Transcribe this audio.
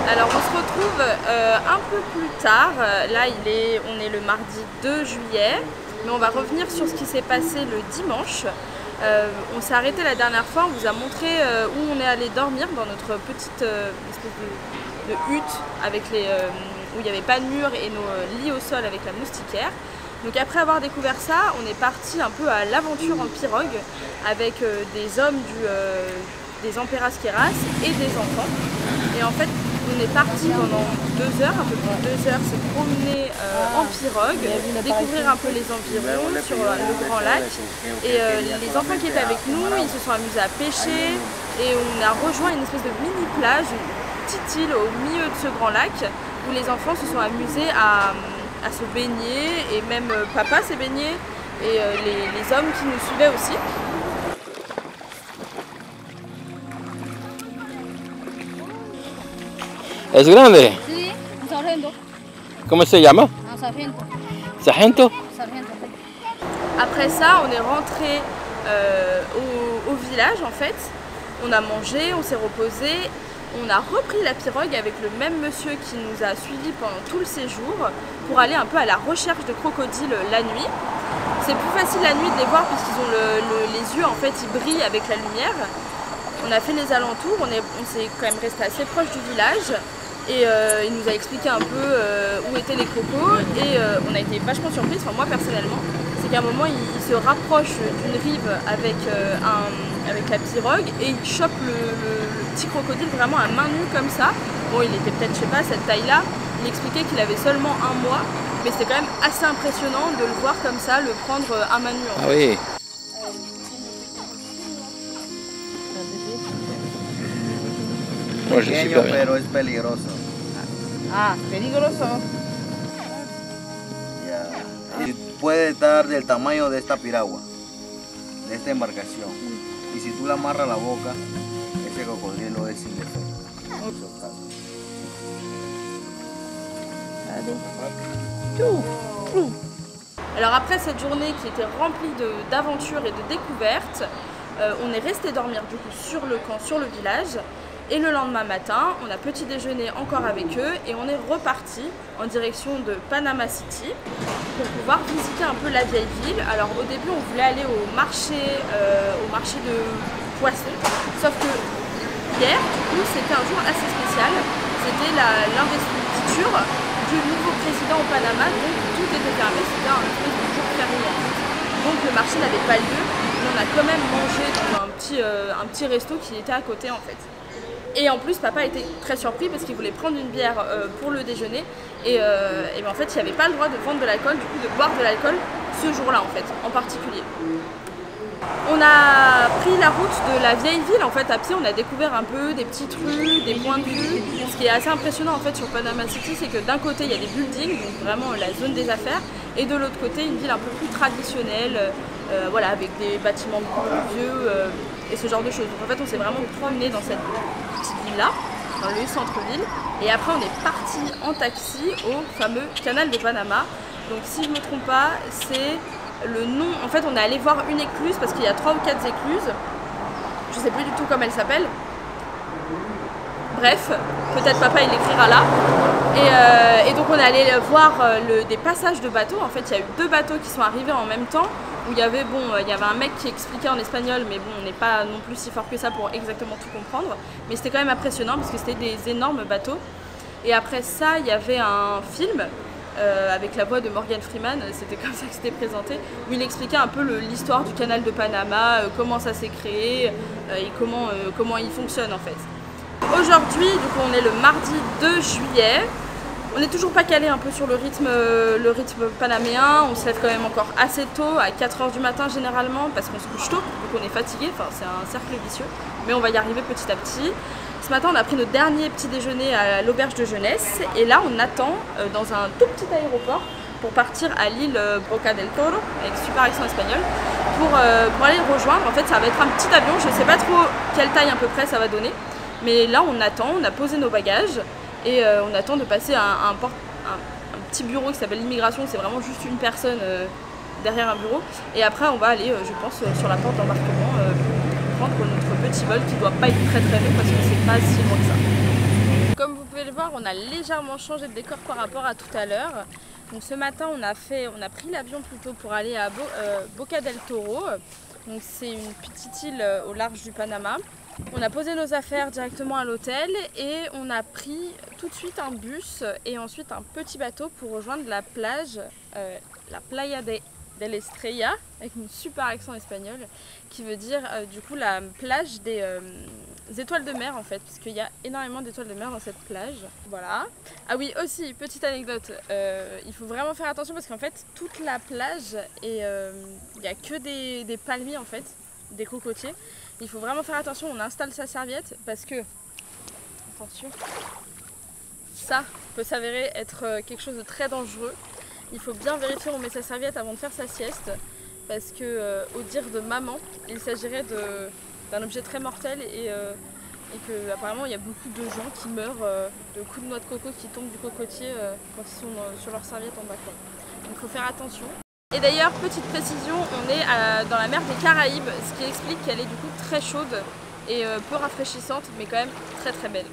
Alors on se retrouve un peu plus tard, là on est le mardi 2 juillet, mais on va revenir sur ce qui s'est passé le dimanche. On s'est arrêté la dernière fois, on vous a montré où on est allé dormir dans notre petite espèce de hutte avec où il n'y avait pas de mur et nos lits au sol avec la moustiquaire. Donc après avoir découvert ça, on est parti un peu à l'aventure en pirogue avec des hommes des Emperas Keras et des enfants. Et en fait, on est parti pendant 2 heures, un peu plus de 2 heures, se promener en pirogue, découvrir un peu les environs sur le grand lac. Et les enfants qui étaient avec nous, ils se sont amusés à pêcher et on a rejoint une espèce de mini plage, une petite île au milieu de ce grand lac où les enfants se sont amusés à se baigner et même papa s'est baigné et les hommes qui nous suivaient aussi. ¿Es grande? Sí, un sargento. ¿Cómo se llama? Un sargento. ¿Sargento? Sargento. Après ça, on est rentré au village en fait. On a mangé, on s'est reposé. On a repris la pirogue avec le même monsieur qui nous a suivis pendant tout le séjour pour aller un peu à la recherche de crocodiles la nuit. C'est plus facile la nuit de les voir puisqu'ils ont les yeux en fait, ils brillent avec la lumière. On a fait les alentours, on s'est quand même resté assez proche du village et il nous a expliqué un peu où étaient les crocos et on a été vachement surprise, enfin moi personnellement, c'est qu'à un moment il se rapproche d'une rive avec la pirogue et il chope le petit crocodile vraiment à main nue comme ça. Bon, il était peut-être, je sais pas, cette taille-là. Il expliquait qu'il avait seulement 1 mois, mais c'était quand même assez impressionnant de le voir comme ça, le prendre à main nue. Ah oui. Pequeño, pero es peligroso. Ah, peligroso. Ya. Y puede estar del tamaño de esta piragua, de esta embarcación. Y si tú la amarras la boca, ese cocodrilo es indefenso. Alors après cette journée qui était remplie d'aventures et de découvertes, on est resté dormir du coup sur le camp, sur le village. Et le lendemain matin, on a petit déjeuner encore avec eux et on est reparti en direction de Panama City pour pouvoir visiter un peu la vieille ville. Alors au début, on voulait aller au marché de poissons, sauf que hier, du coup, c'était un jour assez spécial. C'était l'investiture du nouveau président au Panama, donc tout était fermé, c'était un espèce de jour férié. Donc le marché n'avait pas lieu, mais on a quand même mangé dans un petit resto qui était à côté en fait. Et en plus, papa était très surpris parce qu'il voulait prendre une bière pour le déjeuner. Et ben, en fait, il n'y avait pas le droit de vendre de l'alcool, du coup de boire de l'alcool ce jour-là en fait, en particulier. On a pris la route de la vieille ville en fait à pied, on a découvert un peu des petites rues, des points de vue. Ce qui est assez impressionnant en fait sur Panama City, c'est que d'un côté il y a des buildings, donc vraiment la zone des affaires, et de l'autre côté une ville un peu plus traditionnelle, voilà, avec des bâtiments plus vieux et ce genre de choses. Donc en fait on s'est vraiment promené dans cette petite ville-là, dans le centre-ville, et après on est parti en taxi au fameux canal de Panama. Donc si je ne me trompe pas, c'est le nom, en fait on est allé voir une écluse parce qu'il y a 3 ou 4 écluses, je sais plus du tout comment elle s'appelle. Bref, peut-être papa il l'écrira là. Et donc on est allé voir des passages de bateaux. En fait il y a eu 2 bateaux qui sont arrivés en même temps où il y avait un mec qui expliquait en espagnol, mais bon on n'est pas non plus si fort que ça pour exactement tout comprendre. Mais c'était quand même impressionnant parce que c'était des énormes bateaux. Et après ça il y avait un film avec la voix de Morgan Freeman, c'était comme ça que c'était présenté, où il expliquait un peu l'histoire du canal de Panama, comment ça s'est créé et comment il fonctionne en fait. Aujourd'hui, du coup, on est le mardi 2 juillet. On n'est toujours pas calé un peu sur le rythme panaméen. On se lève quand même encore assez tôt, à 4 h du matin généralement, parce qu'on se couche tôt, donc on est fatigué. Enfin, c'est un cercle vicieux, mais on va y arriver petit à petit. Ce matin, on a pris notre dernier petit déjeuner à l'auberge de jeunesse, et là, on attend dans un tout petit aéroport pour partir à l'île Boca del Toro, avec super accent espagnol, pour aller le rejoindre. En fait, ça va être un petit avion. Je ne sais pas trop quelle taille à peu près ça va donner. Mais là on attend, on a posé nos bagages et on attend de passer à un petit bureau qui s'appelle l'immigration, c'est vraiment juste une personne derrière un bureau. Et après on va aller, je pense, sur la porte d'embarquement prendre notre petit vol qui doit pas être très long parce que c'est pas si loin que ça. Comme vous pouvez le voir, on a légèrement changé de décor par rapport à tout à l'heure. Donc ce matin, on a pris l'avion plutôt pour aller à Boca del Toro. Donc c'est une petite île au large du Panama. On a posé nos affaires directement à l'hôtel et on a pris tout de suite un bus et ensuite un petit bateau pour rejoindre la plage, la Playa del Estrella, avec mon super accent espagnol, qui veut dire du coup la plage des étoiles de mer en fait, puisqu'il y a énormément d'étoiles de mer dans cette plage. Voilà. Ah oui, aussi, petite anecdote, il faut vraiment faire attention parce qu'en fait toute la plage, il n'y a que des palmiers en fait, des cocotiers. Il faut vraiment faire attention, on installe sa serviette parce que, attention, ça peut s'avérer être quelque chose de très dangereux. Il faut bien vérifier où on met sa serviette avant de faire sa sieste parce que, au dire de maman, il s'agirait d'un objet très mortel et que apparemment il y a beaucoup de gens qui meurent de coups de noix de coco qui tombent du cocotier quand ils sont sur leur serviette en bas. Donc il faut faire attention. Et d'ailleurs, petite précision, on est dans la mer des Caraïbes, ce qui explique qu'elle est du coup très chaude et peu rafraîchissante, mais quand même très très belle.